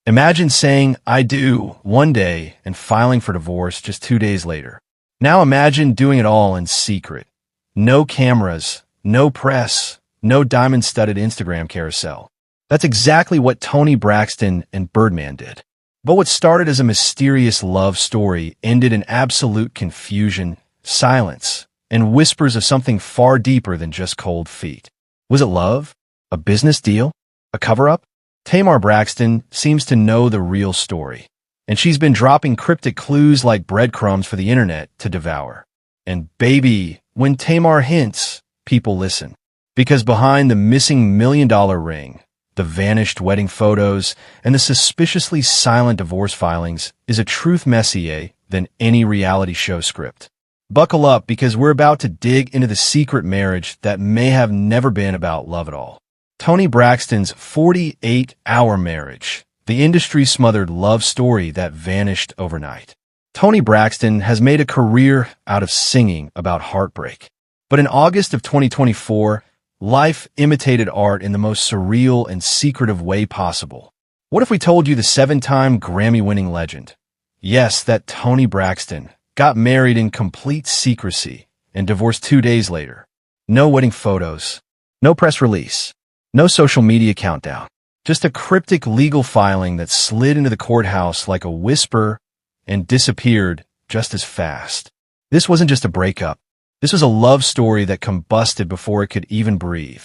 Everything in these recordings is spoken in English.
Imagine saying, "I do," one day and filing for divorce just 2 days later. Now imagine doing it all in secret. No cameras, no press, no diamond-studded Instagram carousel. That's exactly what Toni Braxton and Birdman did. But what started as a mysterious love story ended in absolute confusion, silence, and whispers of something far deeper than just cold feet. Was it love? A business deal? A cover-up? Tamar Braxton seems to know the real story, and she's been dropping cryptic clues like breadcrumbs for the internet to devour. And baby, when Tamar hints, people listen. Because behind the missing $1 million ring, the vanished wedding photos, and the suspiciously silent divorce filings is a truth messier than any reality show script. Buckle up, because we're about to dig into the secret marriage that may have never been about love at all. Toni Braxton's 48-hour marriage, the industry-smothered love story that vanished overnight. Toni Braxton has made a career out of singing about heartbreak. But in August of 2024, life imitated art in the most surreal and secretive way possible. What if we told you the 7-time Grammy-winning legend? Yes, that Toni Braxton got married in complete secrecy and divorced 2 days later. No wedding photos, no press release, no social media countdown. Just a cryptic legal filing that slid into the courthouse like a whisper and disappeared just as fast. This wasn't just a breakup. This was a love story that combusted before it could even breathe.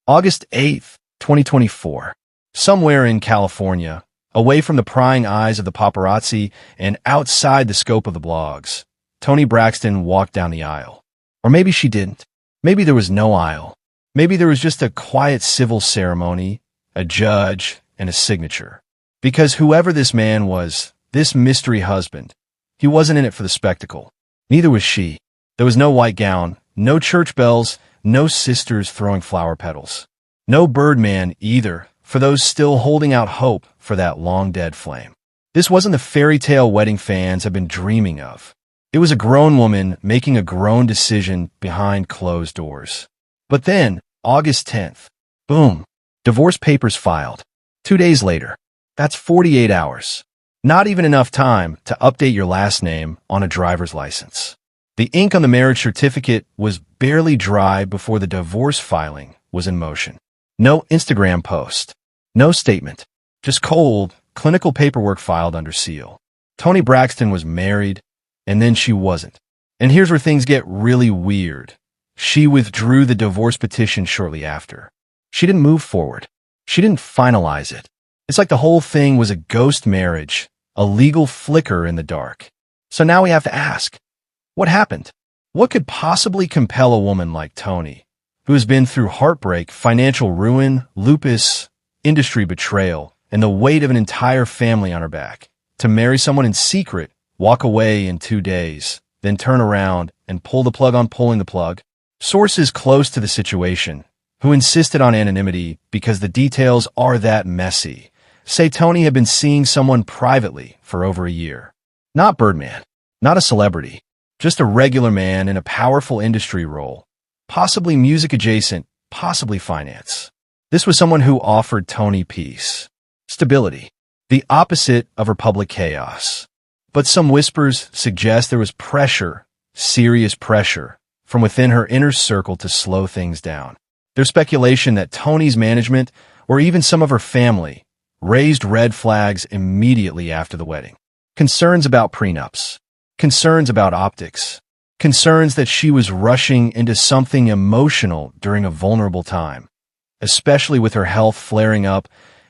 August 8th, 2024. Somewhere in California, away from the prying eyes of the paparazzi and outside the scope of the blogs, Toni Braxton walked down the aisle. Or maybe she didn't. Maybe there was no aisle. Maybe there was just a quiet civil ceremony, a judge, and a signature. Because whoever this man was, this mystery husband, he wasn't in it for the spectacle. Neither was she. There was no white gown, no church bells, no sisters throwing flower petals. No Birdman either, for those still holding out hope for that long-dead flame. This wasn't the fairy tale wedding fans have been dreaming of. It was a grown woman making a grown decision behind closed doors. But then, August 10th, boom, divorce papers filed. 2 days later. That's 48 hours. Not even enough time to update your last name on a driver's license. The ink on the marriage certificate was barely dry before the divorce filing was in motion. No Instagram post. No statement. Just cold, clinical paperwork filed under seal. Toni Braxton was married, and then she wasn't. And here's where things get really weird. She withdrew the divorce petition shortly after. She didn't move forward. She didn't finalize it. It's like the whole thing was a ghost marriage, a legal flicker in the dark. So now we have to ask, what happened? What could possibly compel a woman like Toni, who has been through heartbreak, financial ruin, lupus, industry betrayal, and the weight of an entire family on her back, to marry someone in secret, walk away in 2 days, then turn around and pull the plug on pulling the plug? Sources close to the situation, who insisted on anonymity because the details are that messy, say Toni had been seeing someone privately for over a year. Not Birdman, not a celebrity, just a regular man in a powerful industry role, possibly music adjacent, possibly finance. This was someone who offered Toni peace, stability, the opposite of her public chaos. But some whispers suggest there was pressure, serious pressure, from within her inner circle to slow things down. There's speculation that Toni's management, or even some of her family, raised red flags immediately after the wedding. Concerns about prenups, concerns about optics, concerns that she was rushing into something emotional during a vulnerable time, especially with her health flaring up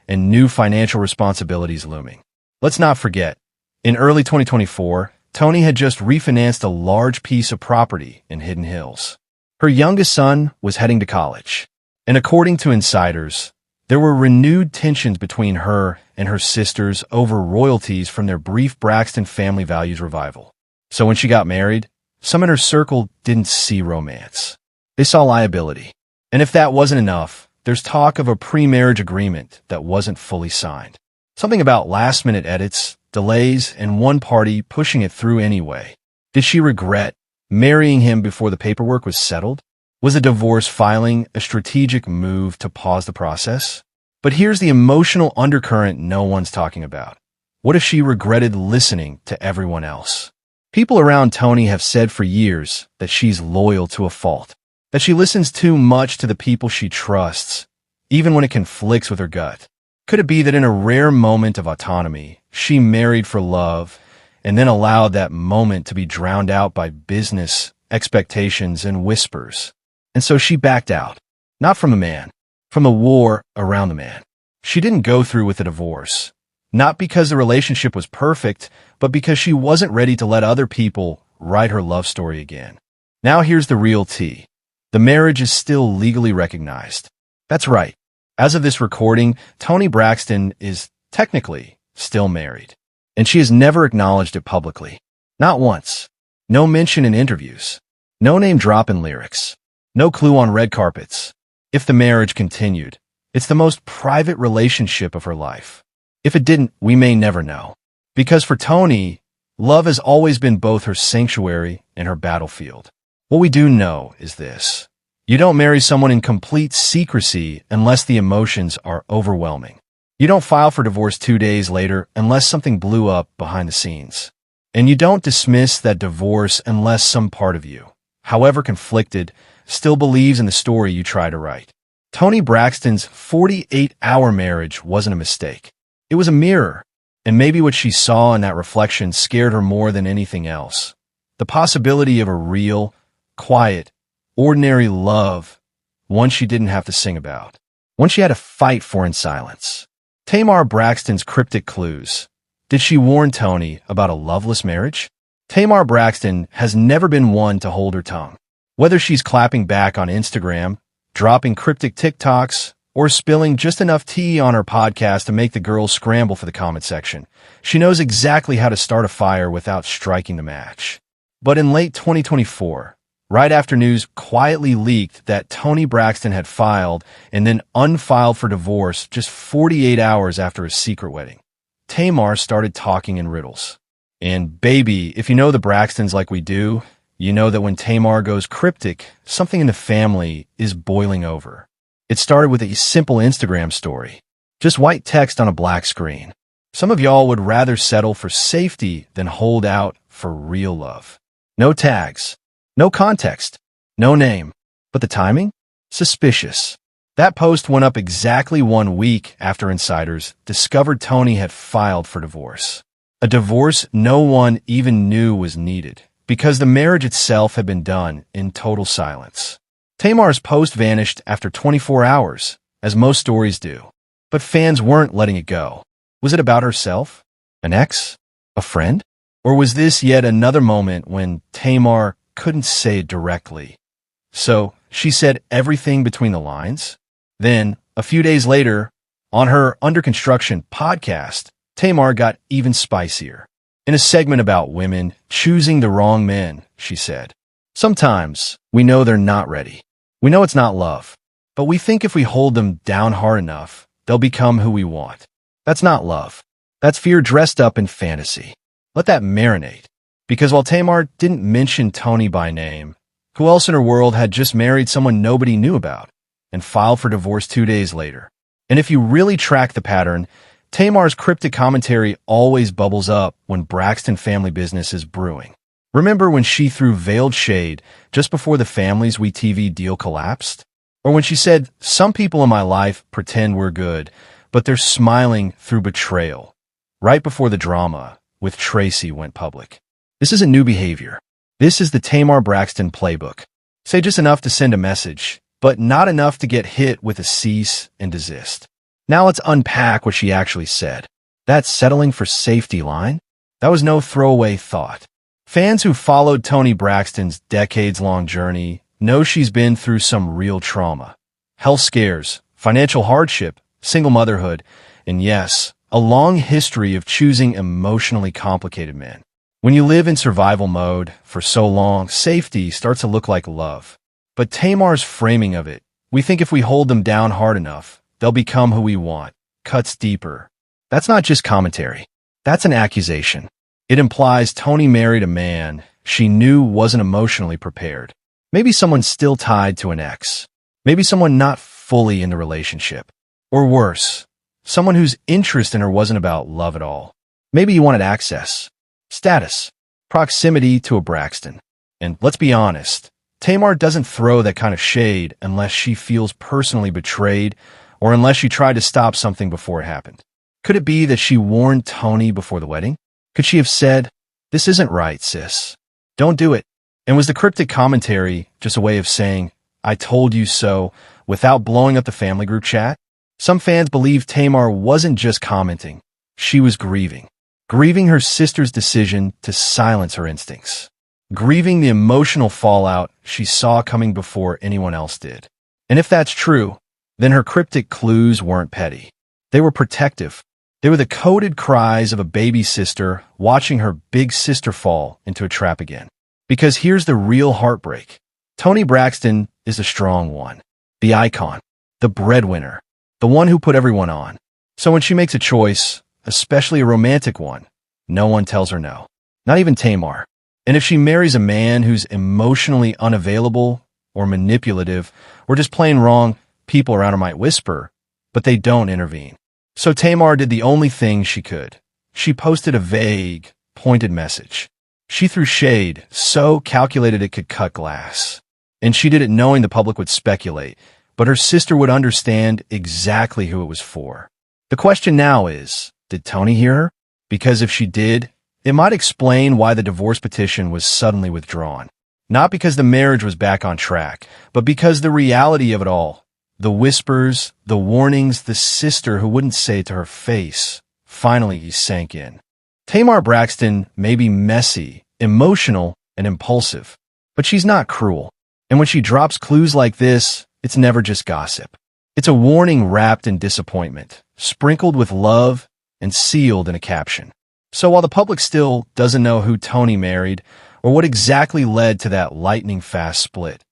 and new financial responsibilities looming. Let's not forget, in early 2024, Toni had just refinanced a large piece of property in Hidden Hills. Her youngest son was heading to college, and according to insiders, there were renewed tensions between her and her sisters over royalties from their brief Braxton family values revival. So when she got married, some in her circle didn't see romance. They saw liability. And if that wasn't enough, there's talk of a pre-marriage agreement that wasn't fully signed. Something about last-minute edits, delays, and one party pushing it through anyway. Did she regret marrying him before the paperwork was settled? Was the divorce filing a strategic move to pause the process? But here's the emotional undercurrent no one's talking about. What if she regretted listening to everyone else? People around Toni have said for years that she's loyal to a fault, that she listens too much to the people she trusts, even when it conflicts with her gut. Could it be that in a rare moment of autonomy, she married for love and then allowed that moment to be drowned out by business, expectations, and whispers? And so she backed out, not from the man, from the war around the man. She didn't go through with the divorce, not because the relationship was perfect, but because she wasn't ready to let other people write her love story again. Now here's the real tea. The marriage is still legally recognized. That's right. As of this recording, Toni Braxton is technically still married, and she has never acknowledged it publicly. Not once. No mention in interviews. No name drop in lyrics. No clue on red carpets. If the marriage continued, it's the most private relationship of her life. If it didn't, we may never know. Because for Toni, love has always been both her sanctuary and her battlefield. What we do know is this. You don't marry someone in complete secrecy unless the emotions are overwhelming. You don't file for divorce 2 days later unless something blew up behind the scenes. And you don't dismiss that divorce unless some part of you, however conflicted, still believes in the story you try to write. Toni Braxton's 48-hour marriage wasn't a mistake. It was a mirror, and maybe what she saw in that reflection scared her more than anything else. The possibility of a real, quiet, ordinary love, one she didn't have to sing about, one she had to fight for in silence. Tamar Braxton's cryptic clues. Did she warn Toni about a loveless marriage? Tamar Braxton has never been one to hold her tongue. Whether she's clapping back on Instagram, dropping cryptic TikToks, or spilling just enough tea on her podcast to make the girls scramble for the comment section, she knows exactly how to start a fire without striking the match. But in late 2024, right after news quietly leaked that Toni Braxton had filed and then unfiled for divorce just 48 hours after a secret wedding, Tamar started talking in riddles. And baby, if you know the Braxtons like we do, you know that when Tamar goes cryptic, something in the family is boiling over. It started with a simple Instagram story, just white text on a black screen. Some of y'all would rather settle for safety than hold out for real love. No tags. No context, no name, but the timing? Suspicious. That post went up exactly 1 week after insiders discovered Toni had filed for divorce. A divorce no one even knew was needed, because the marriage itself had been done in total silence. Tamar's post vanished after 24 hours, as most stories do. But fans weren't letting it go. Was it about herself? An ex? A friend? Or was this yet another moment when Tamar couldn't say it directly? So she said everything between the lines? Then, a few days later, on her Under Construction podcast, Tamar got even spicier. In a segment about women choosing the wrong men, she said, "Sometimes we know they're not ready. We know it's not love. But we think if we hold them down hard enough, they'll become who we want. That's not love. That's fear dressed up in fantasy. Let that marinate." Because while Tamar didn't mention Toni by name, who else in her world had just married someone nobody knew about and filed for divorce 2 days later? And if you really track the pattern, Tamar's cryptic commentary always bubbles up when Braxton family business is brewing. Remember when she threw veiled shade just before the Families We TV deal collapsed? Or when she said, "Some people in my life pretend we're good, but they're smiling through betrayal," right before the drama with Tracy went public. This isn't new behavior. This is the Tamar Braxton playbook. Say just enough to send a message, but not enough to get hit with a cease and desist. Now let's unpack what she actually said. That settling for safety line? That was no throwaway thought. Fans who followed Toni Braxton's decades-long journey know she's been through some real trauma. Health scares, financial hardship, single motherhood, and yes, a long history of choosing emotionally complicated men. When you live in survival mode for so long, safety starts to look like love. But Tamar's framing of it, we think if we hold them down hard enough, they'll become who we want, cuts deeper. That's not just commentary. That's an accusation. It implies Toni married a man she knew wasn't emotionally prepared. Maybe someone still tied to an ex. Maybe someone not fully in the relationship. Or worse, someone whose interest in her wasn't about love at all. Maybe he wanted access, status, proximity to a Braxton. And let's be honest, Tamar doesn't throw that kind of shade unless she feels personally betrayed or unless she tried to stop something before it happened. Could it be that she warned Toni before the wedding? Could she have said, "This isn't right, sis. Don't do it"? And was the cryptic commentary just a way of saying, "I told you so," without blowing up the family group chat? Some fans believe Tamar wasn't just commenting. She was grieving. Grieving her sister's decision to silence her instincts. Grieving the emotional fallout she saw coming before anyone else did. And if that's true, then her cryptic clues weren't petty. They were protective. They were the coded cries of a baby sister watching her big sister fall into a trap again. Because here's the real heartbreak. Toni Braxton is the strong one, the icon, the breadwinner, the one who put everyone on. So when she makes a choice, especially a romantic one, no one tells her no. Not even Tamar. And if she marries a man who's emotionally unavailable or manipulative or just plain wrong, people around her might whisper, but they don't intervene. So Tamar did the only thing she could. She posted a vague, pointed message. She threw shade so calculated it could cut glass. And she did it knowing the public would speculate, but her sister would understand exactly who it was for. The question now is, did Toni hear her? Because if she did, it might explain why the divorce petition was suddenly withdrawn. Not because the marriage was back on track, but because the reality of it all, the whispers, the warnings, the sister who wouldn't say it to her face, finally sank in. Tamar Braxton may be messy, emotional, and impulsive, but she's not cruel. And when she drops clues like this, it's never just gossip. It's a warning wrapped in disappointment, sprinkled with love, and sealed in a caption. So while the public still doesn't know who Toni married or what exactly led to that lightning-fast split,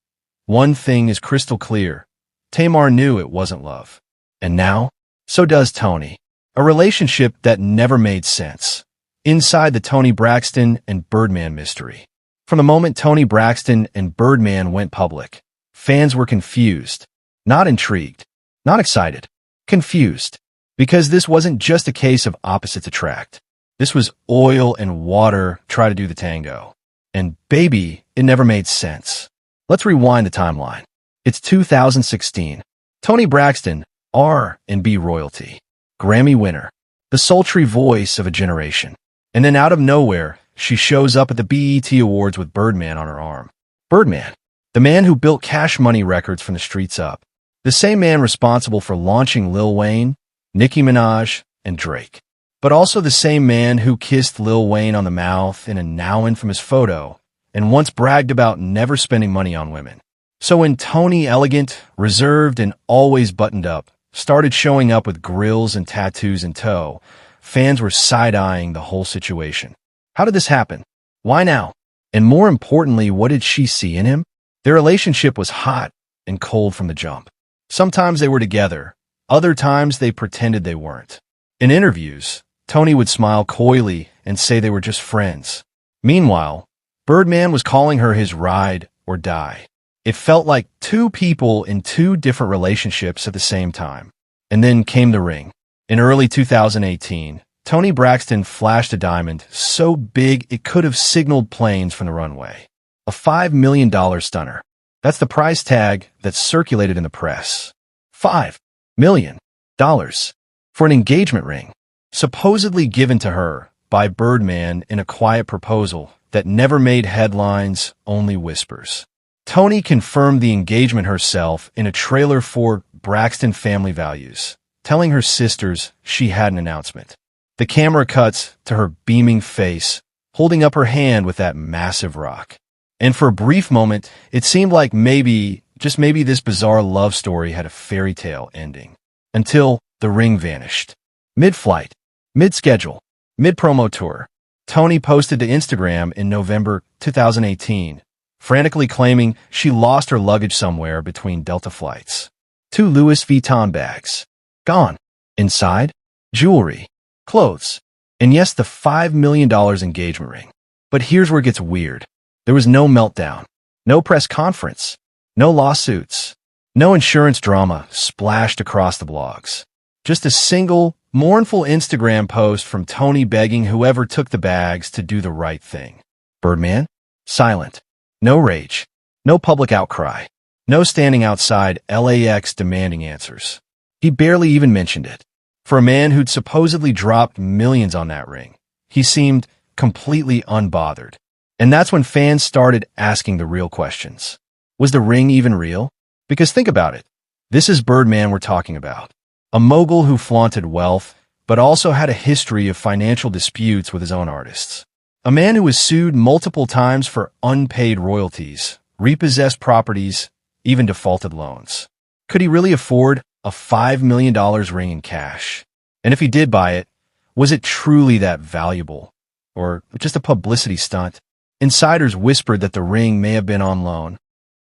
one thing is crystal clear. Tamar knew it wasn't love. And now, so does Toni. A relationship that never made sense. Inside the Toni Braxton and Birdman mystery. From the moment Toni Braxton and Birdman went public, fans were confused. Not intrigued. Not excited. Confused. Because this wasn't just a case of opposites attract. This was oil and water try to do the tango. And baby, it never made sense. Let's rewind the timeline. It's 2016. Toni Braxton, R&B royalty, Grammy winner, the sultry voice of a generation. And then out of nowhere, she shows up at the BET Awards with Birdman on her arm. Birdman, the man who built Cash Money Records from the streets up. The same man responsible for launching Lil Wayne, Nicki Minaj, and Drake. But also the same man who kissed Lil Wayne on the mouth in a now infamous photo and once bragged about never spending money on women. So when Toni, elegant, reserved, and always buttoned up, started showing up with grills and tattoos in tow, fans were side-eyeing the whole situation. How did this happen? Why now? And more importantly, what did she see in him? Their relationship was hot and cold from the jump. Sometimes they were together. Other times they pretended they weren't. In interviews, Toni would smile coyly and say they were just friends. Meanwhile, Birdman was calling her his ride or die. It felt like two people in two different relationships at the same time. And then came the ring. In early 2018, Toni Braxton flashed a diamond so big it could have signaled planes from the runway. A $5 million stunner. That's the price tag that's circulated in the press. $5 million for an engagement ring, supposedly given to her by Birdman in a quiet proposal that never made headlines, only whispers. Toni confirmed the engagement herself in a trailer for Braxton Family Values, telling her sisters she had an announcement. The camera cuts to her beaming face, holding up her hand with that massive rock. And for a brief moment, it seemed like maybe, just maybe, this bizarre love story had a fairy tale ending. Until the ring vanished. Mid-flight, mid-schedule, mid-promo tour, Toni posted to Instagram in November 2018, frantically claiming she lost her luggage somewhere between Delta flights. 2 Louis Vuitton bags. Gone. Inside, jewelry, clothes, and yes, the $5 million engagement ring. But here's where it gets weird. There was no meltdown, no press conference, no lawsuits, no insurance drama splashed across the blogs. Just a single, mournful Instagram post from Toni begging whoever took the bags to do the right thing. Birdman? Silent. No rage. No public outcry. No standing outside LAX demanding answers. He barely even mentioned it. For a man who'd supposedly dropped millions on that ring, he seemed completely unbothered. And that's when fans started asking the real questions. Was the ring even real? Because think about it. This is Birdman we're talking about. A mogul who flaunted wealth, but also had a history of financial disputes with his own artists. A man who was sued multiple times for unpaid royalties, repossessed properties, even defaulted loans. Could he really afford a $5 million ring in cash? And if he did buy it, was it truly that valuable? Or just a publicity stunt? Insiders whispered that the ring may have been on loan.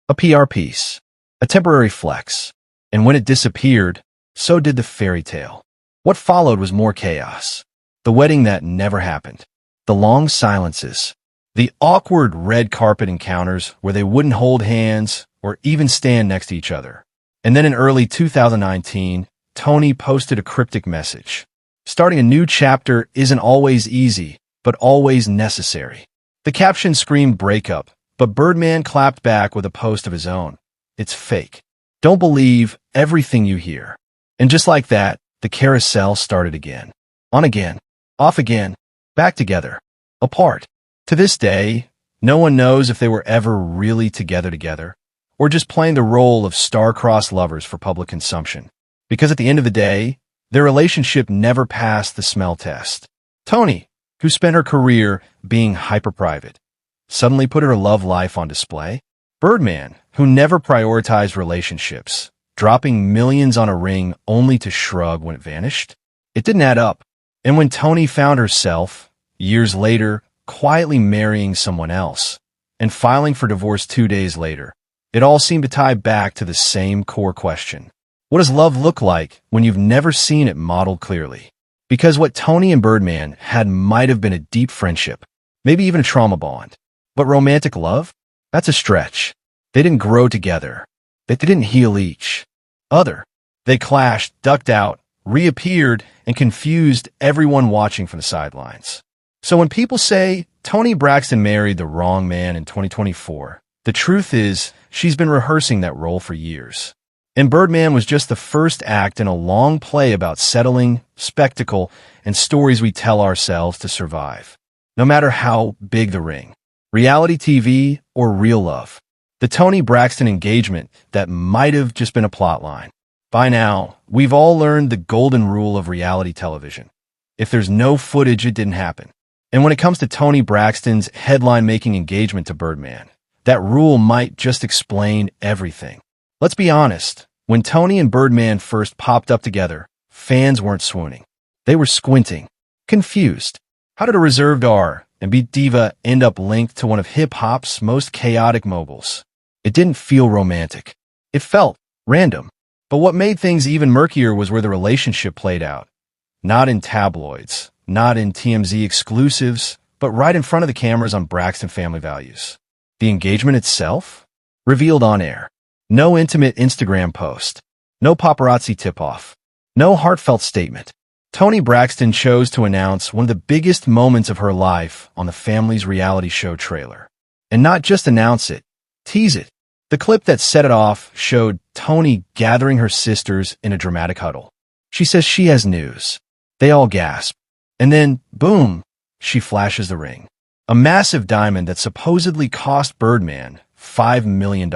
A PR piece. A temporary flex. And when it disappeared, so did the fairy tale. What followed was more chaos. The wedding that never happened. The long silences. The awkward red carpet encounters where they wouldn't hold hands or even stand next to each other. And then in early 2019, Toni posted a cryptic message. Starting a new chapter isn't always easy, but always necessary. The caption screamed breakup, but Birdman clapped back with a post of his own. It's fake. Don't believe everything you hear. And just like that, the carousel started again. On again. Off again. Back together. Apart. To this day, no one knows if they were ever really together, or just playing the role of star-crossed lovers for public consumption. Because at the end of the day, their relationship never passed the smell test. Toni, who spent her career being hyper-private, suddenly put her love life on display. Birdman, who never prioritized relationships, dropping millions on a ring only to shrug when it vanished. It didn't add up. And when Toni found herself, years later, quietly marrying someone else, and filing for divorce 2 days later, it all seemed to tie back to the same core question. What does love look like when you've never seen it modeled clearly? Because what Toni and Birdman had might have been a deep friendship, maybe even a trauma bond. But romantic love? That's a stretch. They didn't grow together. They didn't heal each other. They clashed, ducked out, reappeared, and confused everyone watching from the sidelines. So when people say Toni Braxton married the wrong man in 2024, the truth is she's been rehearsing that role for years. And Birdman was just the first act in a long play about settling, spectacle, and stories we tell ourselves to survive. No matter how big the ring, reality TV or real love. The Toni Braxton engagement that might have just been a plotline. By now, we've all learned the golden rule of reality television. If there's no footage, it didn't happen. And when it comes to Toni Braxton's headline-making engagement to Birdman, that rule might just explain everything. Let's be honest, when Toni and Birdman first popped up together, fans weren't swooning. They were squinting, confused. How did a reserved R and B diva end up linked to one of hip-hop's most chaotic moguls? It didn't feel romantic. It felt random. But what made things even murkier was where the relationship played out. Not in tabloids, not in TMZ exclusives, but right in front of the cameras on Braxton Family Values. The engagement itself? Revealed on air. No intimate Instagram post. No paparazzi tip-off. No heartfelt statement. Toni Braxton chose to announce one of the biggest moments of her life on the family's reality show trailer. And not just announce it, tease it. The clip that set it off showed Toni gathering her sisters in a dramatic huddle. She says she has news. They all gasp. And then, boom, she flashes the ring. A massive diamond that supposedly cost Birdman $5 million.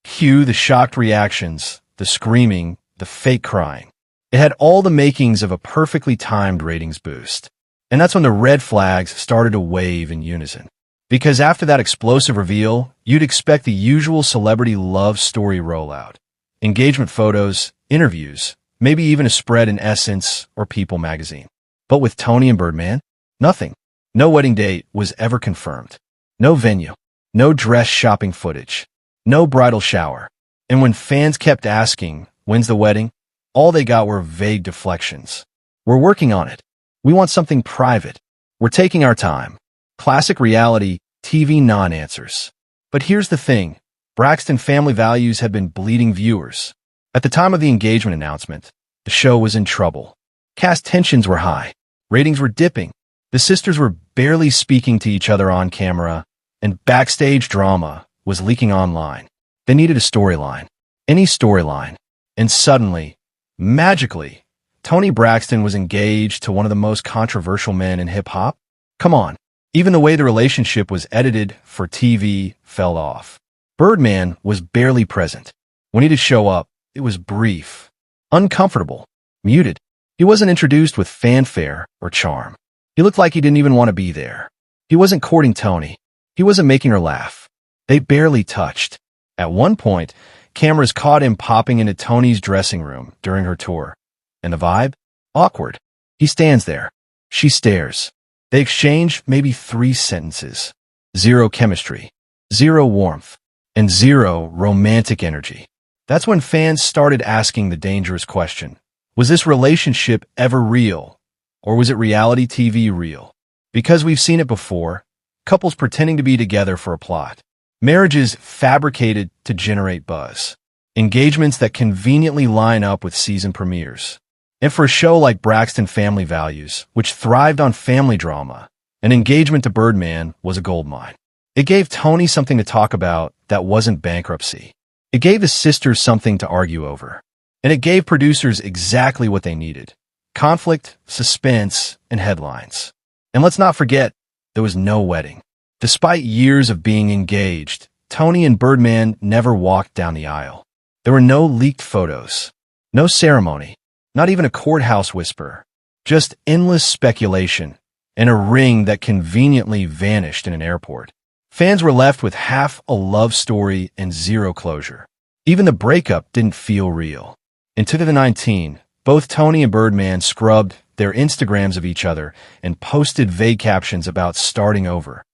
Cue the shocked reactions, the screaming, the fake crying. It had all the makings of a perfectly timed ratings boost. And that's when the red flags started to wave in unison. Because after that explosive reveal, you'd expect the usual celebrity love story rollout. Engagement photos, interviews, maybe even a spread in Essence or People magazine. But with Toni and Birdman, nothing. No wedding date was ever confirmed. No venue. No dress shopping footage. No bridal shower. And when fans kept asking, when's the wedding? All they got were vague deflections. We're working on it. We want something private. We're taking our time. Classic reality, TV non-answers. But here's the thing. Braxton Family Values had been bleeding viewers. At the time of the engagement announcement, The show was in trouble. Cast tensions were high. Ratings were dipping. The sisters were barely speaking to each other on camera, and backstage drama was leaking online. They needed a storyline. Any storyline. And suddenly, magically, Toni Braxton was engaged to one of the most controversial men in hip-hop? Come on. Even the way the relationship was edited for TV fell off. Birdman was barely present. When he did show up, it was brief, uncomfortable, muted. He wasn't introduced with fanfare or charm. He looked like he didn't even want to be there. He wasn't courting Toni. He wasn't making her laugh. They barely touched. At one point, cameras caught him popping into Toni's dressing room during her tour. And the vibe? Awkward. He stands there. She stares. They exchange maybe 3 sentences. Zero chemistry, zero warmth, and zero romantic energy. That's when fans started asking the dangerous question. Was this relationship ever real? Or was it reality TV real? Because we've seen it before. Couples pretending to be together for a plot. Marriages fabricated to generate buzz. Engagements that conveniently line up with season premieres. And for a show like Braxton Family Values, which thrived on family drama, an engagement to Birdman was a goldmine. It gave Toni something to talk about that wasn't bankruptcy. It gave his sisters something to argue over. And it gave producers exactly what they needed. Conflict, suspense, and headlines. And let's not forget, there was no wedding. Despite years of being engaged, Toni and Birdman never walked down the aisle. There were no leaked photos, no ceremony, not even a courthouse whisper, just endless speculation and a ring that conveniently vanished in an airport. Fans were left with half a love story and zero closure. Even the breakup didn't feel real. In 2019, both Toni and Birdman scrubbed their Instagrams of each other and posted vague captions about starting over.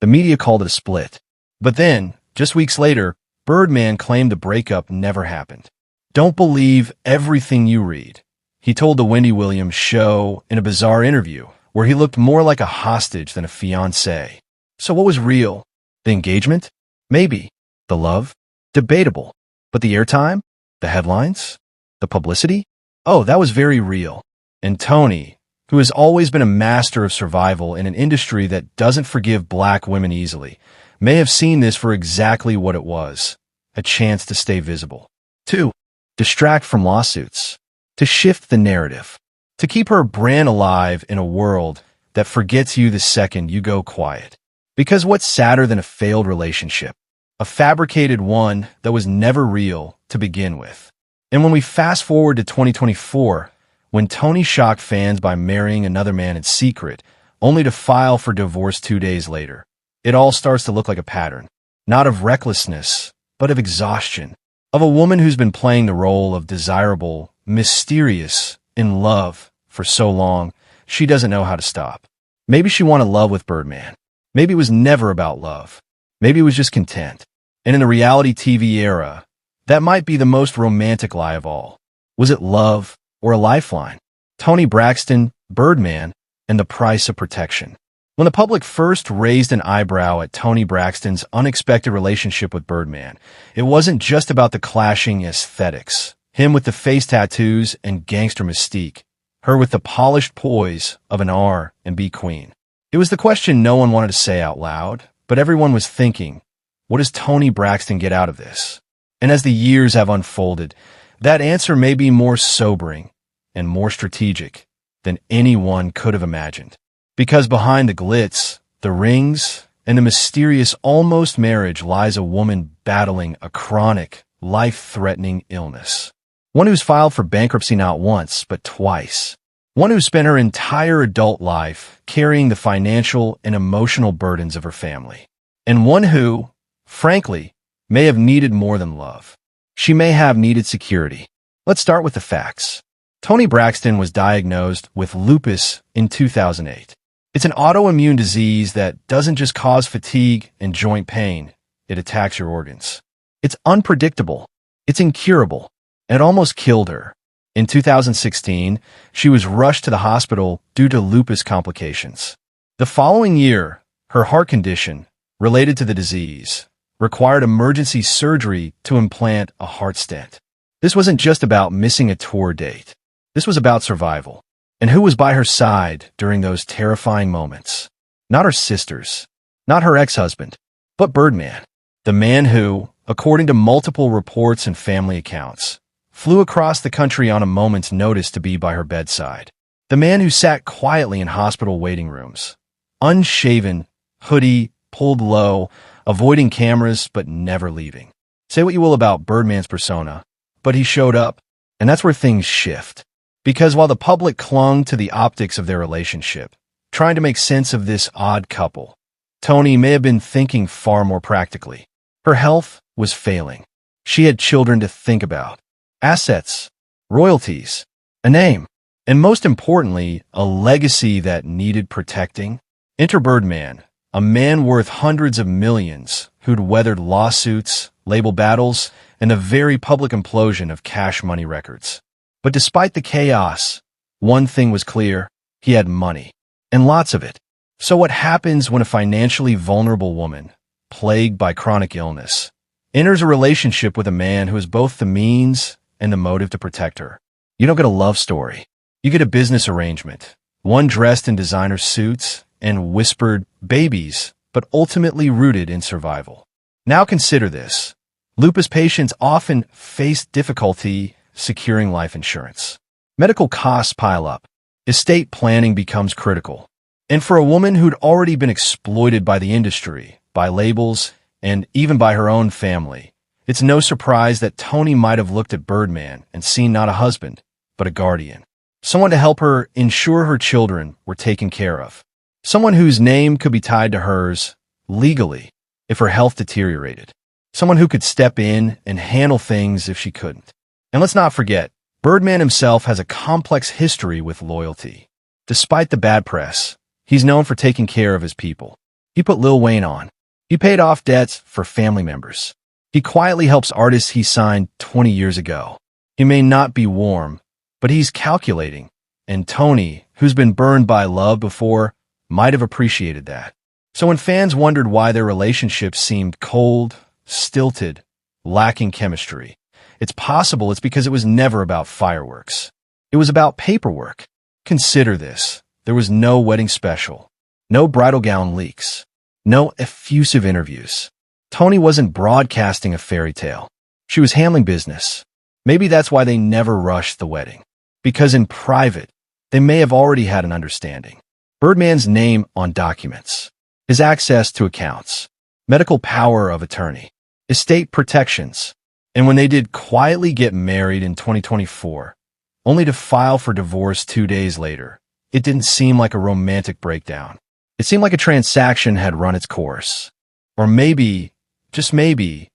The media called it a split. But then, just weeks later, Birdman claimed the breakup never happened. Don't believe everything you read, he told the Wendy Williams show in a bizarre interview where he looked more like a hostage than a fiancé. So what was real? The engagement? Maybe. The love? Debatable. But the airtime? The headlines? The publicity? Oh, that was very real. And Toni, who has always been a master of survival in an industry that doesn't forgive black women easily, may have seen this for exactly what it was, a chance to stay visible. 2. Distract from lawsuits. To shift the narrative. To keep her brand alive in a world that forgets you the second you go quiet. Because what's sadder than a failed relationship? A fabricated one that was never real to begin with. And when we fast forward to 2024, when Toni shocked fans by marrying another man in secret, only to file for divorce 2 days later, it all starts to look like a pattern. Not of recklessness, but of exhaustion. Of a woman who's been playing the role of desirable, mysterious, in love for so long, she doesn't know how to stop. Maybe she wanted love with Birdman. Maybe it was never about love. Maybe it was just content. And in the reality TV era, that might be the most romantic lie of all. Was it love or a lifeline? Toni Braxton, Birdman, and the price of protection. When the public first raised an eyebrow at Toni Braxton's unexpected relationship with Birdman, it wasn't just about the clashing aesthetics. Him with the face tattoos and gangster mystique. Her with the polished poise of an R&B queen. It was the question no one wanted to say out loud, but everyone was thinking, what does Toni Braxton get out of this? And as the years have unfolded, that answer may be more sobering and more strategic than anyone could have imagined. Because behind the glitz, the rings, and the mysterious almost marriage lies a woman battling a chronic, life-threatening illness. One who's filed for bankruptcy not once, but twice. One who spent her entire adult life carrying the financial and emotional burdens of her family. And one who, frankly, may have needed more than love. She may have needed security. Let's start with the facts. Toni Braxton was diagnosed with lupus in 2008. It's an autoimmune disease that doesn't just cause fatigue and joint pain, it attacks your organs. It's unpredictable, it's incurable, and it almost killed her. In 2016, she was rushed to the hospital due to lupus complications. The following year, her heart condition, related to the disease, required emergency surgery to implant a heart stent. This wasn't just about missing a tour date. This was about survival. And who was by her side during those terrifying moments? Not her sisters, not her ex-husband, but Birdman, the man who, according to multiple reports and family accounts, flew across the country on a moment's notice to be by her bedside. The man who sat quietly in hospital waiting rooms, unshaven, hoodie pulled low, avoiding cameras but never leaving. Say what you will about Birdman's persona, but he showed up, and that's where things shift. Because while the public clung to the optics of their relationship, trying to make sense of this odd couple, Toni may have been thinking far more practically. Her health was failing. She had children to think about, assets, royalties, a name, and most importantly, a legacy that needed protecting. Enter Birdman, a man worth hundreds of millions who'd weathered lawsuits, label battles, and a very public implosion of cash money records. But despite the chaos, one thing was clear: he had money, and lots of it. So what happens when a financially vulnerable woman, plagued by chronic illness, enters a relationship with a man who has both the means and the motive to protect her? You don't get a love story. You get a business arrangement, one dressed in designer suits and whispered babies, but ultimately rooted in survival. Now consider this. Lupus patients often face difficulty securing life insurance. Medical costs pile up. Estate planning becomes critical. And for a woman who'd already been exploited by the industry, by labels, and even by her own family, it's no surprise that Toni might have looked at Birdman and seen not a husband, but a guardian. Someone to help her ensure her children were taken care of. Someone whose name could be tied to hers legally if her health deteriorated. Someone who could step in and handle things if she couldn't. And let's not forget, Birdman himself has a complex history with loyalty. Despite the bad press, he's known for taking care of his people. He put Lil Wayne on. He paid off debts for family members. He quietly helps artists he signed 20 years ago. He may not be warm, but he's calculating. And Toni, who's been burned by love before, might have appreciated that. So when fans wondered why their relationship seemed cold, stilted, lacking chemistry, it's possible it's because it was never about fireworks. It was about paperwork. Consider this. There was no wedding special, no bridal gown leaks, no effusive interviews. Toni wasn't broadcasting a fairy tale. She was handling business. Maybe that's why they never rushed the wedding. Because in private, they may have already had an understanding. Birdman's name on documents, his access to accounts, medical power of attorney, estate protections. And when they did quietly get married in 2024, only to file for divorce 2 days later, it didn't seem like a romantic breakdown. It seemed like a transaction had run its course. Or maybe, just maybe,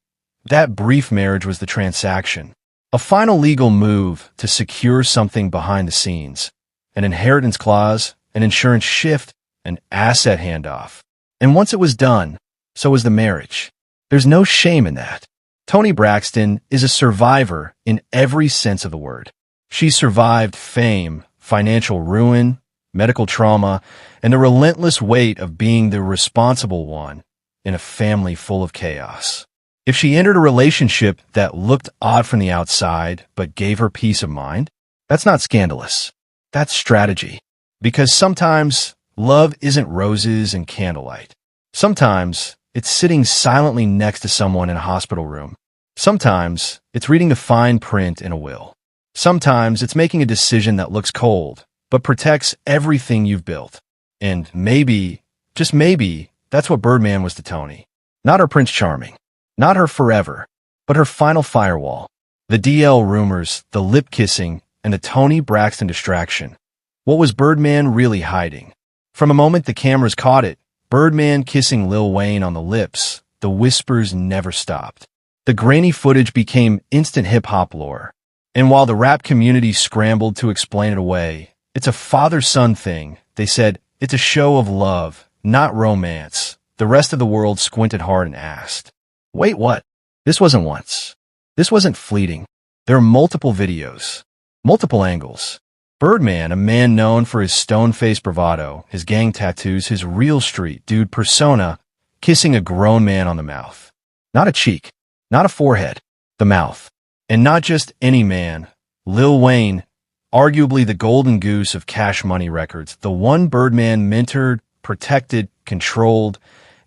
that brief marriage was the transaction. A final legal move to secure something behind the scenes. An inheritance clause, an insurance shift, an asset handoff. And once it was done, so was the marriage. There's no shame in that. Toni Braxton is a survivor in every sense of the word. She survived fame, financial ruin, medical trauma, and the relentless weight of being the responsible one in a family full of chaos. If she entered a relationship that looked odd from the outside but gave her peace of mind, that's not scandalous. That's strategy. Because sometimes love isn't roses and candlelight. Sometimes it's sitting silently next to someone in a hospital room. Sometimes it's reading the fine print in a will. Sometimes it's making a decision that looks cold, but protects everything you've built. And maybe, just maybe, that's what Birdman was to Toni. Not her Prince Charming. Not her forever, but her final firewall. The DL rumors, the lip kissing, and the Toni Braxton distraction. What was Birdman really hiding? From a moment the cameras caught it, Birdman kissing Lil Wayne on the lips, the whispers never stopped. The grainy footage became instant hip-hop lore. And while the rap community scrambled to explain it away, it's a father-son thing. They said, it's a show of love, not romance. The rest of the world squinted hard and asked, wait, what? This wasn't once. This wasn't fleeting. There are multiple videos, multiple angles. Birdman, a man known for his stone-faced bravado, his gang tattoos, his real street dude persona, kissing a grown man on the mouth. Not a cheek, not a forehead, the mouth. And not just any man. Lil Wayne, arguably the golden goose of cash money records, the one Birdman mentored, protected, controlled,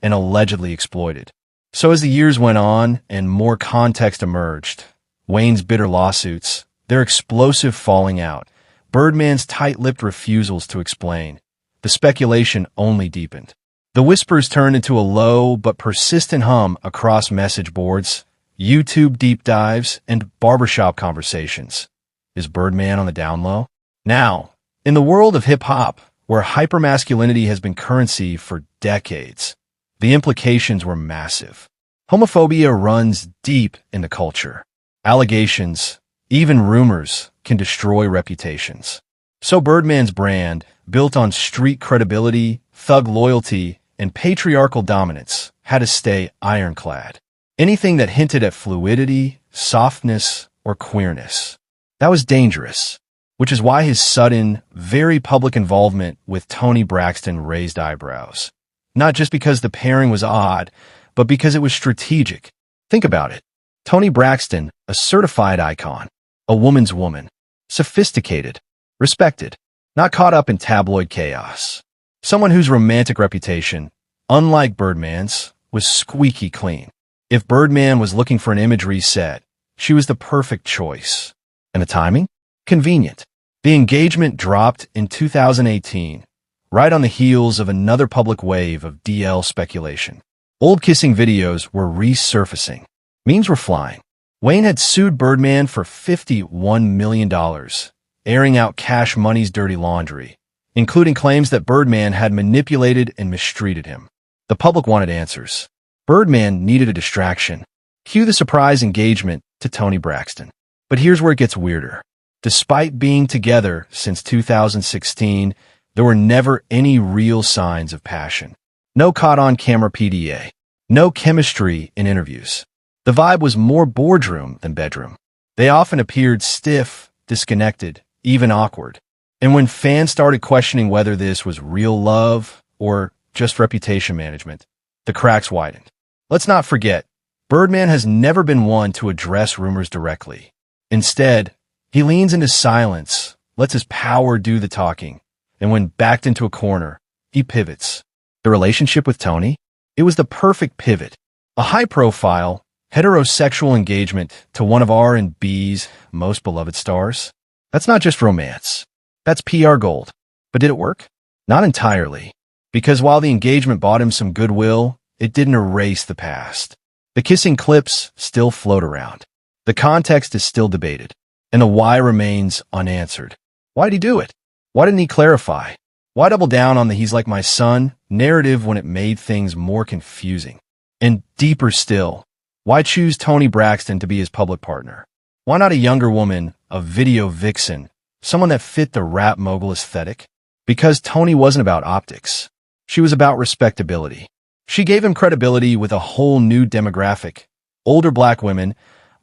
and allegedly exploited. So as the years went on and more context emerged, Wayne's bitter lawsuits, their explosive falling out, Birdman's tight-lipped refusals to explain, the speculation only deepened. The whispers turned into a low but persistent hum across message boards, YouTube deep dives, and barbershop conversations. Is Birdman on the down low? Now, in the world of hip-hop, where hypermasculinity has been currency for decades, the implications were massive. Homophobia runs deep in the culture. Allegations, even rumors, can destroy reputations. So Birdman's brand, built on street credibility, thug loyalty, and patriarchal dominance, had to stay ironclad. Anything that hinted at fluidity, softness, or queerness, that was dangerous, which is why his sudden, very public involvement with Toni Braxton raised eyebrows. Not just because the pairing was odd, but because it was strategic. Think about it. Toni Braxton, a certified icon, a woman's woman, sophisticated, respected, not caught up in tabloid chaos. Someone whose romantic reputation, unlike Birdman's, was squeaky clean. If Birdman was looking for an image reset, she was the perfect choice. And the timing? Convenient. The engagement dropped in 2018, right on the heels of another public wave of DL speculation. Old kissing videos were resurfacing. Memes were flying. Wayne had sued Birdman for $51 million, airing out Cash Money's dirty laundry, including claims that Birdman had manipulated and mistreated him. The public wanted answers. Birdman needed a distraction. Cue the surprise engagement to Toni Braxton. But here's where it gets weirder. Despite being together since 2016, there were never any real signs of passion. No caught-on-camera PDA. No chemistry in interviews. The vibe was more boardroom than bedroom. They often appeared stiff, disconnected, even awkward. And when fans started questioning whether this was real love or just reputation management, the cracks widened. Let's not forget, Birdman has never been one to address rumors directly. Instead, he leans into silence, lets his power do the talking, and when backed into a corner, he pivots. The relationship with Toni? It was the perfect pivot. A high-profile, heterosexual engagement to one of R&B's most beloved stars. That's not just romance. That's PR gold. But did it work? Not entirely. Because while the engagement bought him some goodwill, it didn't erase the past. The kissing clips still float around. The context is still debated. And the why remains unanswered. Why'd he do it? Why didn't he clarify? Why double down on the "he's like my son" narrative when it made things more confusing? And deeper still, why choose Toni Braxton to be his public partner? Why not a younger woman, a video vixen, someone that fit the rap mogul aesthetic? Because Toni wasn't about optics. She was about respectability. She gave him credibility with a whole new demographic. Older black women,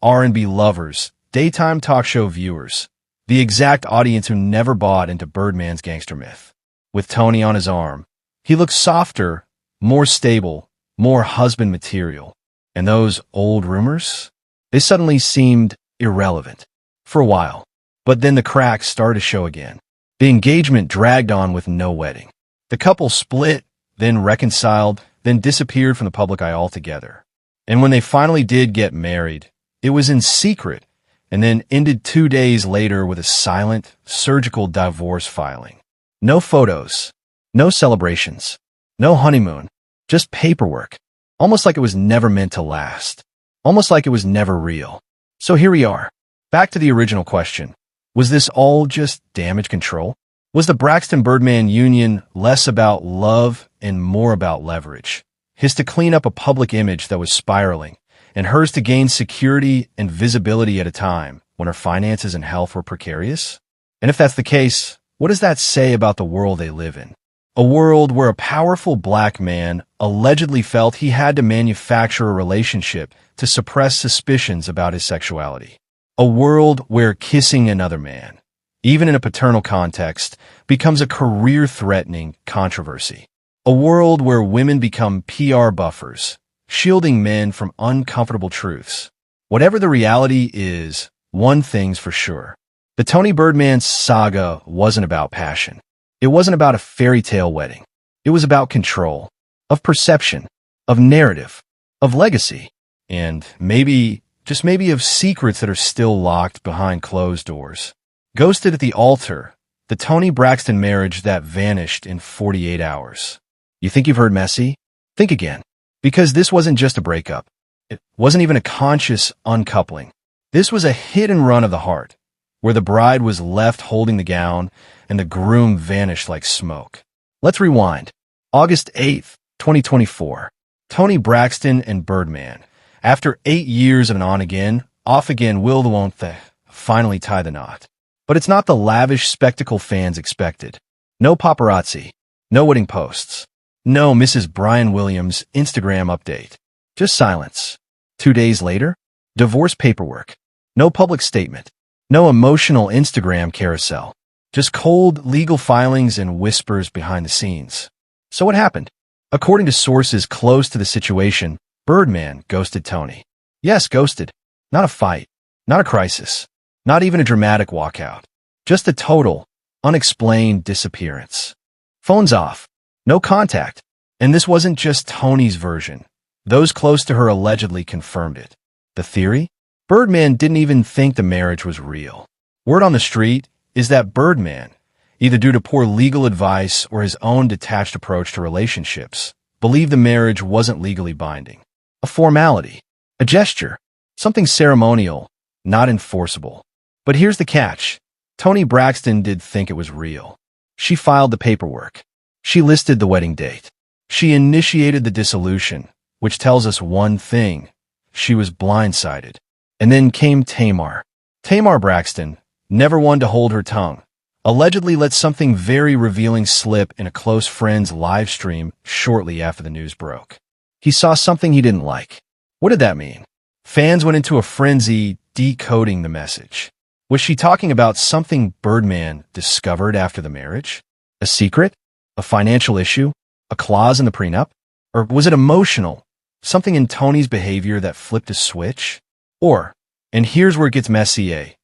R&B lovers, daytime talk show viewers. The exact audience who never bought into Birdman's gangster myth. With Toni on his arm, he looked softer, more stable, more husband material. And those old rumors? They suddenly seemed irrelevant. For a while. But then the cracks started to show again. The engagement dragged on with no wedding. The couple split, then reconciled, then disappeared from the public eye altogether. And when they finally did get married, it was in secret, and then ended 2 days later with a silent, surgical divorce filing. No photos, no celebrations, no honeymoon, just paperwork. Almost like it was never meant to last. Almost like it was never real. So here we are. Back to the original question. Was this all just damage control? Was the Braxton-Birdman union less about love and more about leverage? His to clean up a public image that was spiraling, and hers to gain security and visibility at a time when her finances and health were precarious? And if that's the case, what does that say about the world they live in? A world where a powerful black man allegedly felt he had to manufacture a relationship to suppress suspicions about his sexuality. A world where kissing another man, even in a paternal context, becomes a career-threatening controversy. A world where women become PR buffers, shielding men from uncomfortable truths. Whatever the reality is, one thing's for sure. The Toni Birdman saga wasn't about passion. It wasn't about a fairy tale wedding. It was about control, of perception, of narrative, of legacy, and maybe, just maybe, of secrets that are still locked behind closed doors. Ghosted at the altar, the Toni Braxton marriage that vanished in 48 hours. You think you've heard messy? Think again. Because this wasn't just a breakup. It wasn't even a conscious uncoupling. This was a hit and run of the heart, where the bride was left holding the gown and the groom vanished like smoke. Let's rewind. August 8th, 2024. Toni Braxton and Birdman. After 8 years of an on-again, off-again won't they finally tie the knot. But it's not the lavish spectacle fans expected. No paparazzi. No wedding posts. No Mrs. Brian Williams Instagram update. Just silence. 2 days later, divorce paperwork. No public statement. No emotional Instagram carousel. Just cold legal filings and whispers behind the scenes. So what happened? According to sources close to the situation, Birdman ghosted Toni. Yes, ghosted. Not a fight. Not a crisis. Not even a dramatic walkout. Just a total, unexplained disappearance. Phones off. No contact. And this wasn't just Toni's version. Those close to her allegedly confirmed it. The theory? Birdman didn't even think the marriage was real. Word on the street is that Birdman, either due to poor legal advice or his own detached approach to relationships, believed the marriage wasn't legally binding. A formality. A gesture. Something ceremonial, not enforceable. But here's the catch. Toni Braxton did think it was real. She filed the paperwork. She listed the wedding date. She initiated the dissolution, which tells us one thing. She was blindsided. And then came Tamar. Tamar Braxton, never one to hold her tongue, allegedly let something very revealing slip in a close friend's live stream shortly after the news broke. He saw something he didn't like. What did that mean? Fans went into a frenzy decoding the message. Was she talking about something Birdman discovered after the marriage? A secret? A financial issue? A clause in the prenup? Or was it emotional? Something in Toni's behavior that flipped a switch? Or, and here's where it gets messy,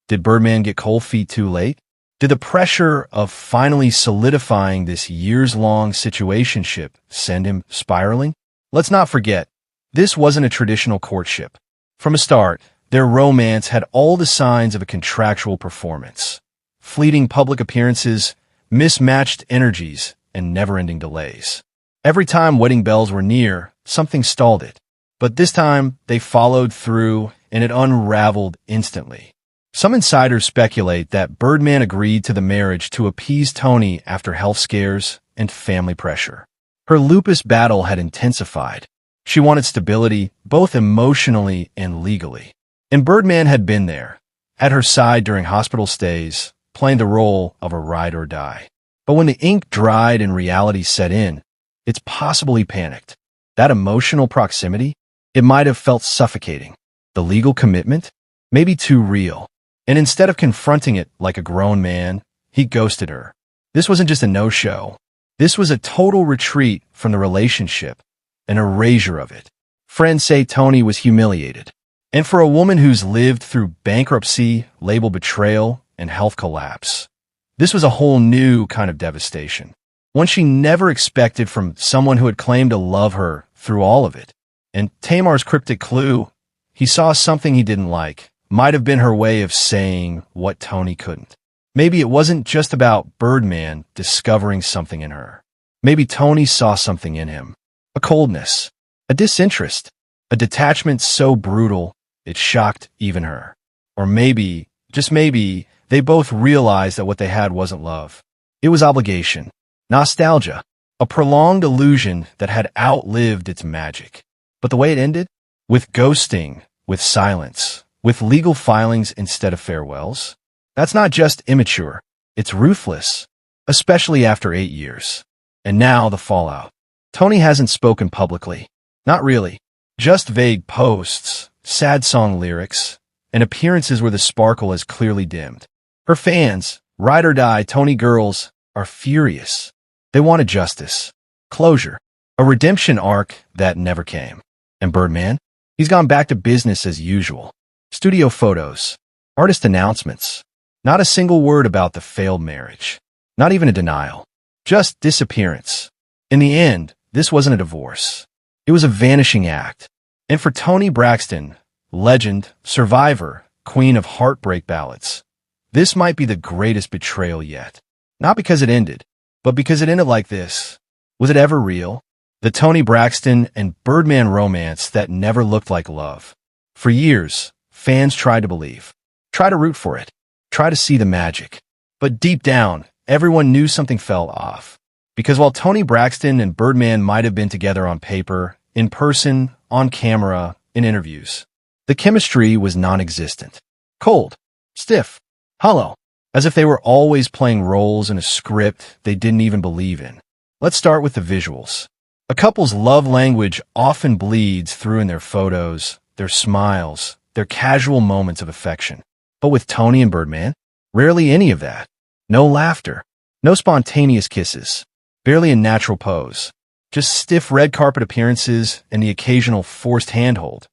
did Birdman get cold feet too late? Did the pressure of finally solidifying this years-long situationship send him spiraling? Let's not forget, this wasn't a traditional courtship. From a start, their romance had all the signs of a contractual performance. Fleeting public appearances, mismatched energies, and never-ending delays. Every time wedding bells were near, something stalled it. But this time, they followed through, and it unraveled instantly. Some insiders speculate that Birdman agreed to the marriage to appease Toni after health scares and family pressure. Her lupus battle had intensified. She wanted stability, both emotionally and legally. And Birdman had been there, at her side during hospital stays, playing the role of a ride or die. But when the ink dried and reality set in, it's possible he panicked. That emotional proximity? It might have felt suffocating. The legal commitment? Maybe too real. And instead of confronting it like a grown man, he ghosted her. This wasn't just a no-show. This was a total retreat from the relationship, an erasure of it. Friends say Toni was humiliated. And for a woman who's lived through bankruptcy, label betrayal, and health collapse, this was a whole new kind of devastation. One she never expected from someone who had claimed to love her through all of it. And Tamar's cryptic clue, he saw something he didn't like, might have been her way of saying what Toni couldn't. Maybe it wasn't just about Birdman discovering something in her. Maybe Toni saw something in him. A coldness, a disinterest, a detachment so brutal it shocked even her. Or maybe, just maybe, they both realized that what they had wasn't love. It was obligation, nostalgia, a prolonged illusion that had outlived its magic. But the way it ended? With ghosting, with silence, with legal filings instead of farewells? That's not just immature, it's ruthless, especially after 8 years. And now the fallout. Toni hasn't spoken publicly. Not really. Just vague posts, sad song lyrics, and appearances where the sparkle has clearly dimmed. Her fans, ride or die Toni girls, are furious. They wanted justice, closure, a redemption arc that never came. And Birdman? He's gone back to business as usual. Studio photos, artist announcements. Not a single word about the failed marriage. Not even a denial. Just disappearance. In the end, this wasn't a divorce. It was a vanishing act. And for Toni Braxton, legend, survivor, queen of heartbreak ballads, this might be the greatest betrayal yet. Not because it ended, but because it ended like this. Was it ever real? The Toni Braxton and Birdman romance that never looked like love. For years, fans tried to believe, try to root for it, try to see the magic. But deep down, everyone knew something fell off. Because while Toni Braxton and Birdman might have been together on paper, in person, on camera, in interviews, the chemistry was non-existent. Cold, stiff, hollow, as if they were always playing roles in a script they didn't even believe in. Let's start with the visuals. A couple's love language often bleeds through in their photos, their smiles, their casual moments of affection. But with Toni and Birdman, rarely any of that. No laughter, no spontaneous kisses, barely a natural pose. Just stiff red carpet appearances and the occasional forced handhold,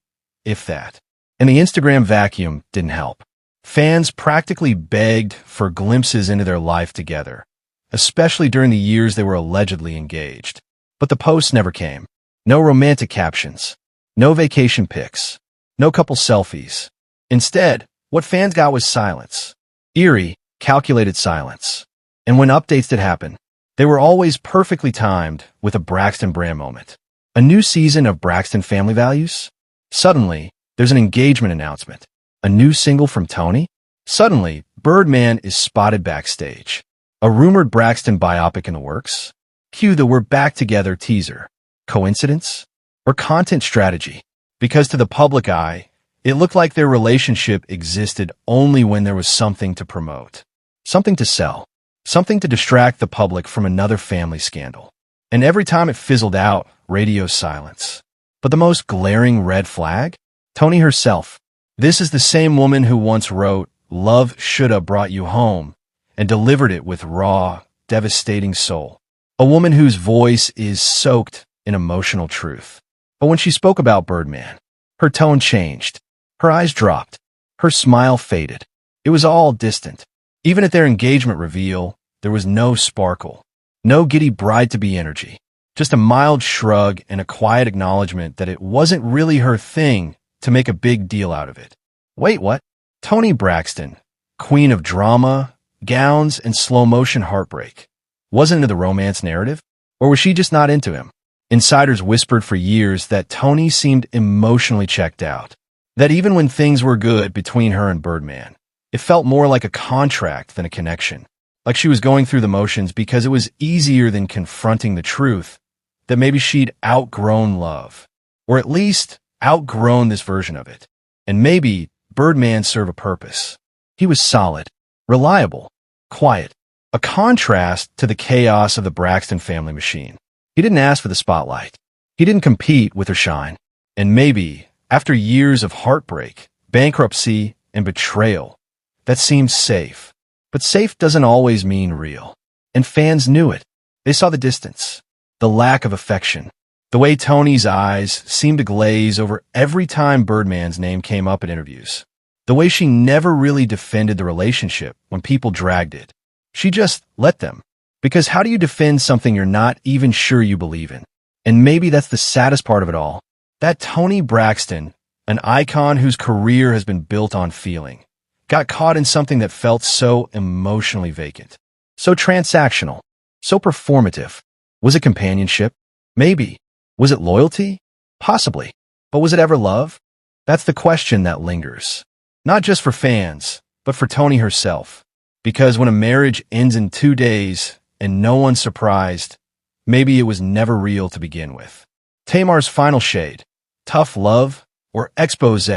if that. And the Instagram vacuum didn't help. Fans practically begged for glimpses into their life together, especially during the years they were allegedly engaged. But the posts never came. No romantic captions, no vacation pics, no couple selfies. Instead, what fans got was silence. Eerie, calculated silence. And when updates did happen, they were always perfectly timed with a Braxton brand moment. A new season of Braxton Family Values? Suddenly, there's an engagement announcement. A new single from Toni? Suddenly, Birdman is spotted backstage. A rumored Braxton biopic in the works? Cue the "We're Back Together" teaser. Coincidence? Or content strategy? Because to the public eye, it looked like their relationship existed only when there was something to promote. Something to sell. Something to distract the public from another family scandal. And every time it fizzled out, radio silence. But the most glaring red flag? Toni herself. This is the same woman who once wrote, "Love shoulda brought you home," and delivered it with raw, devastating soul. A woman whose voice is soaked in emotional truth. But when she spoke about Birdman, her tone changed. Her eyes dropped. Her smile faded. It was all distant. Even at their engagement reveal, there was no sparkle, no giddy bride-to-be energy, just a mild shrug and a quiet acknowledgement that it wasn't really her thing to make a big deal out of it. Wait, what? Toni Braxton, queen of drama, gowns, and slow-motion heartbreak, wasn't into the romance narrative? Or was she just not into him? Insiders whispered for years that Toni seemed emotionally checked out, that even when things were good between her and Birdman, it felt more like a contract than a connection, like she was going through the motions because it was easier than confronting the truth that maybe she'd outgrown love, or at least outgrown this version of it. And maybe Birdman served a purpose. He was solid, reliable, quiet, a contrast to the chaos of the Braxton family machine. He didn't ask for the spotlight. He didn't compete with her shine. And maybe, after years of heartbreak, bankruptcy, and betrayal, that seemed safe. But safe doesn't always mean real. And fans knew it. They saw the distance, the lack of affection, the way Toni's eyes seemed to glaze over every time Birdman's name came up in interviews, the way she never really defended the relationship when people dragged it. She just let them. Because how do you defend something you're not even sure you believe in? And maybe that's the saddest part of it all. That Toni Braxton, an icon whose career has been built on feeling, got caught in something that felt so emotionally vacant, so transactional, so performative. Was it companionship? Maybe. Was it loyalty? Possibly. But was it ever love? That's the question that lingers. Not just for fans, but for Toni herself. Because when a marriage ends in 2 days and no one's surprised, maybe it was never real to begin with. Tamar's final shade, tough love or expose?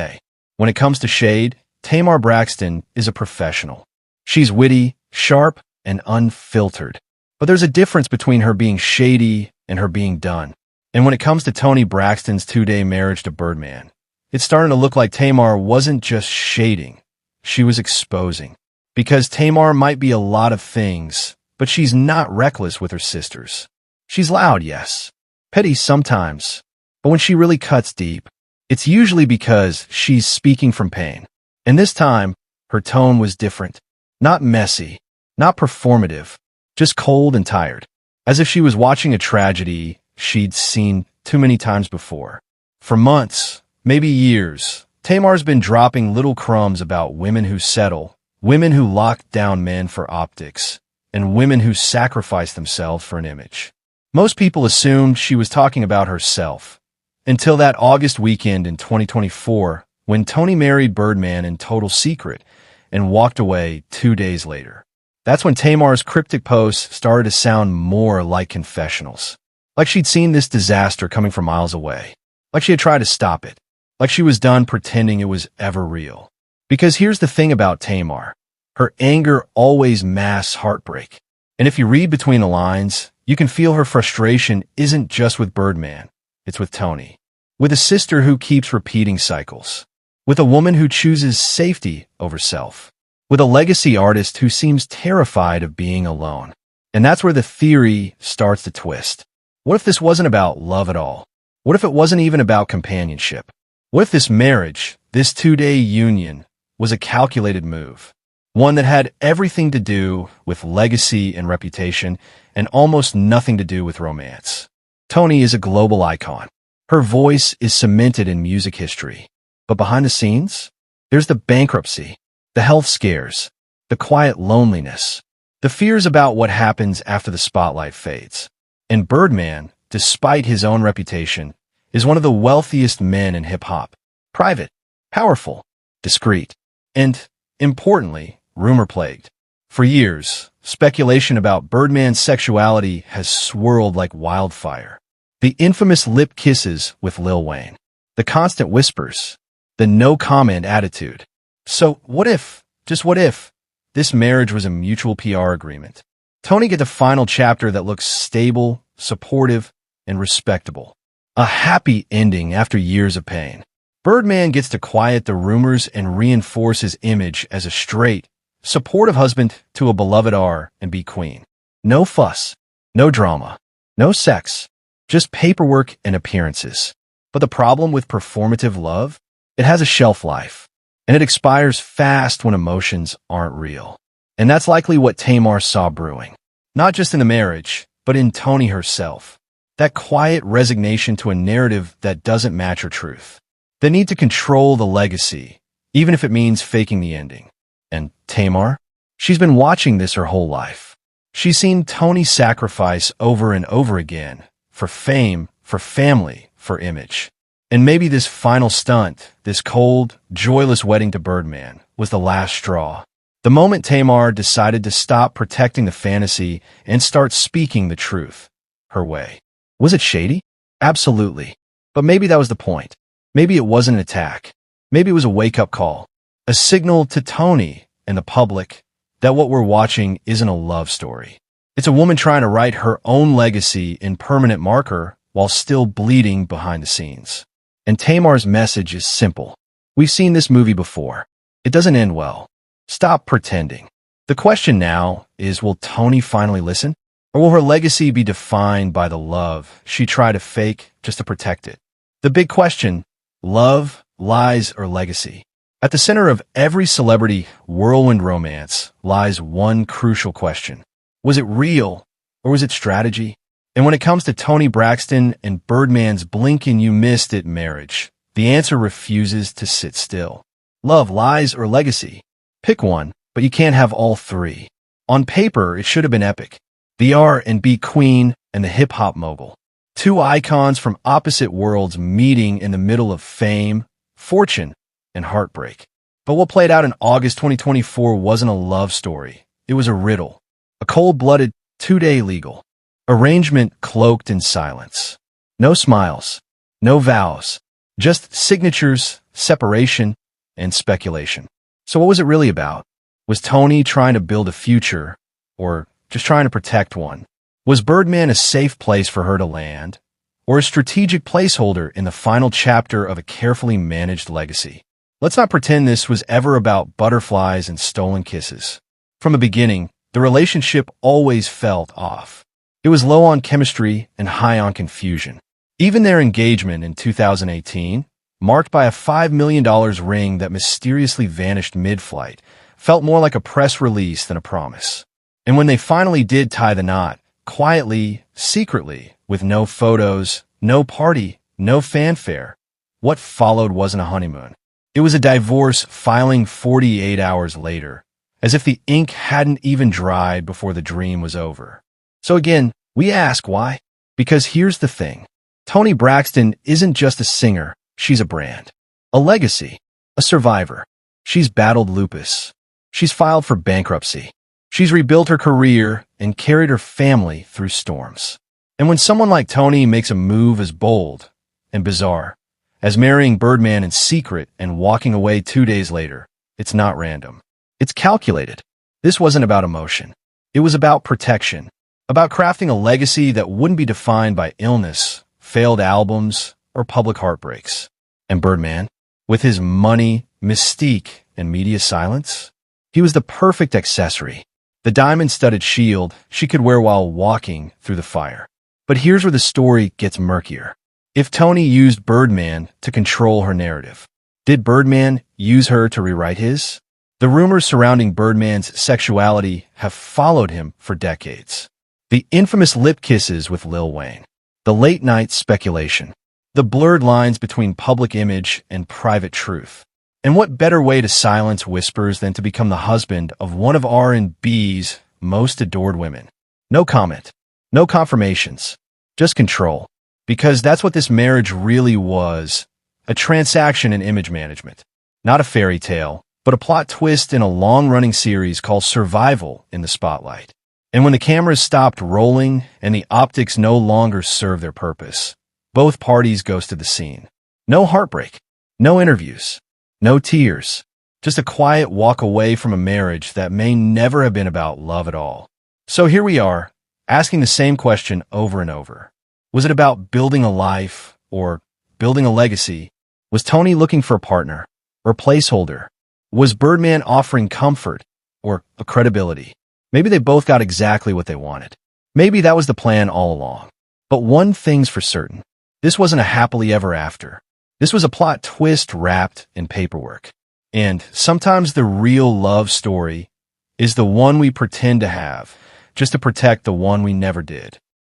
When it comes to shade, Tamar Braxton is a professional. She's witty, sharp, and unfiltered. But there's a difference between her being shady and her being done. And when it comes to Toni Braxton's 2-day marriage to Birdman, it's starting to look like Tamar wasn't just shading, she was exposing. Because Tamar might be a lot of things, but she's not reckless with her sisters. She's loud, yes, petty sometimes, but when she really cuts deep, it's usually because she's speaking from pain. And this time, her tone was different. Not messy, not performative, just cold and tired, as if she was watching a tragedy she'd seen too many times before. For months, maybe years, Tamar's been dropping little crumbs about women who settle, women who lock down men for optics, and women who sacrifice themselves for an image. Most people assumed she was talking about herself, until that August weekend in 2024, when Toni married Birdman in total secret and walked away 2 days later. That's when Tamar's cryptic posts started to sound more like confessionals. Like she'd seen this disaster coming from miles away. Like she had tried to stop it. Like she was done pretending it was ever real. Because here's the thing about Tamar. Her anger always masks heartbreak. And if you read between the lines, you can feel her frustration isn't just with Birdman. It's with Toni. With a sister who keeps repeating cycles. With a woman who chooses safety over self. With a legacy artist who seems terrified of being alone. And that's where the theory starts to twist. What if this wasn't about love at all? What if it wasn't even about companionship? What if this marriage, this 2-day union, was a calculated move? One that had everything to do with legacy and reputation and almost nothing to do with romance. Toni is a global icon. Her voice is cemented in music history. But behind the scenes, there's the bankruptcy, the health scares, the quiet loneliness, the fears about what happens after the spotlight fades. And Birdman, despite his own reputation, is one of the wealthiest men in hip-hop. Private, powerful, discreet, and, importantly, rumor-plagued. For years, speculation about Birdman's sexuality has swirled like wildfire. The infamous lip kisses with Lil Wayne. The constant whispers. The no-comment attitude. So what if, just what if, this marriage was a mutual PR agreement? Toni get the final chapter that looks stable, supportive, and respectable. A happy ending after years of pain. Birdman gets to quiet the rumors and reinforce his image as a straight, supportive husband to a beloved R&B queen. No fuss, no drama, no sex, just paperwork and appearances. But the problem with performative love? It has a shelf life, and it expires fast when emotions aren't real. And that's likely what Tamar saw brewing. Not just in the marriage, but in Toni herself. That quiet resignation to a narrative that doesn't match her truth. The need to control the legacy, even if it means faking the ending. And Tamar? She's been watching this her whole life. She's seen Toni sacrifice over and over again, for fame, for family, for image. And maybe this final stunt, this cold, joyless wedding to Birdman, was the last straw. The moment Tamar decided to stop protecting the fantasy and start speaking the truth, her way. Was it shady? Absolutely. But maybe that was the point. Maybe it wasn't an attack. Maybe it was a wake-up call. A signal to Toni and the public that what we're watching isn't a love story. It's a woman trying to write her own legacy in permanent marker while still bleeding behind the scenes. And Tamar's message is simple. We've seen this movie before. It doesn't end well. Stop pretending. The question now is, will Toni finally listen? Or will her legacy be defined by the love she tried to fake just to protect it? The big question, love, lies, or legacy? At the center of every celebrity whirlwind romance lies one crucial question. Was it real, or was it strategy? And when it comes to Toni Braxton and Birdman's blink and you missed it marriage, the answer refuses to sit still. Love, lies, or legacy? Pick one, but you can't have all three. On paper, it should have been epic. The R&B queen and the hip-hop mogul. Two icons from opposite worlds meeting in the middle of fame, fortune, and heartbreak. But what played out in August 2024 wasn't a love story. It was a riddle. A cold-blooded, 2-day legal. Arrangement cloaked in silence. No smiles. No vows. Just signatures, separation, and speculation. So what was it really about? Was Toni trying to build a future, or just trying to protect one? Was Birdman a safe place for her to land, or a strategic placeholder in the final chapter of a carefully managed legacy? Let's not pretend this was ever about butterflies and stolen kisses. From the beginning, the relationship always felt off. It was low on chemistry and high on confusion. Even their engagement in 2018, marked by a $5 million ring that mysteriously vanished mid-flight, felt more like a press release than a promise. And when they finally did tie the knot, quietly, secretly, with no photos, no party, no fanfare, what followed wasn't a honeymoon. It was a divorce filing 48 hours later, as if the ink hadn't even dried before the dream was over. So again, we ask why? Because here's the thing. Toni Braxton isn't just a singer, she's a brand. A legacy. A survivor. She's battled lupus. She's filed for bankruptcy. She's rebuilt her career and carried her family through storms. And when someone like Toni makes a move as bold and bizarre as marrying Birdman in secret and walking away 2 days later, it's not random. It's calculated. This wasn't about emotion. It was about protection, about crafting a legacy that wouldn't be defined by illness, failed albums, or public heartbreaks. And Birdman, with his money, mystique, and media silence, he was the perfect accessory. The diamond-studded shield she could wear while walking through the fire. But here's where the story gets murkier. If Toni used Birdman to control her narrative, did Birdman use her to rewrite his? The rumors surrounding Birdman's sexuality have followed him for decades. The infamous lip kisses with Lil Wayne, the late-night speculation, the blurred lines between public image and private truth. And what better way to silence whispers than to become the husband of one of R&B's most adored women? No comment, no confirmations, just control. Because that's what this marriage really was, a transaction in image management. Not a fairy tale, but a plot twist in a long-running series called Survival in the Spotlight. And when the cameras stopped rolling and the optics no longer served their purpose, both parties ghosted the scene. No heartbreak, no interviews, no tears, just a quiet walk away from a marriage that may never have been about love at all. So here we are, asking the same question over and over. Was it about building a life or building a legacy? Was Toni looking for a partner or placeholder? Was Birdman offering comfort or a credibility? Maybe they both got exactly what they wanted. Maybe that was the plan all along. But one thing's for certain. This wasn't a happily ever after. This was a plot twist wrapped in paperwork. And sometimes the real love story is the one we pretend to have, just to protect the one we never did.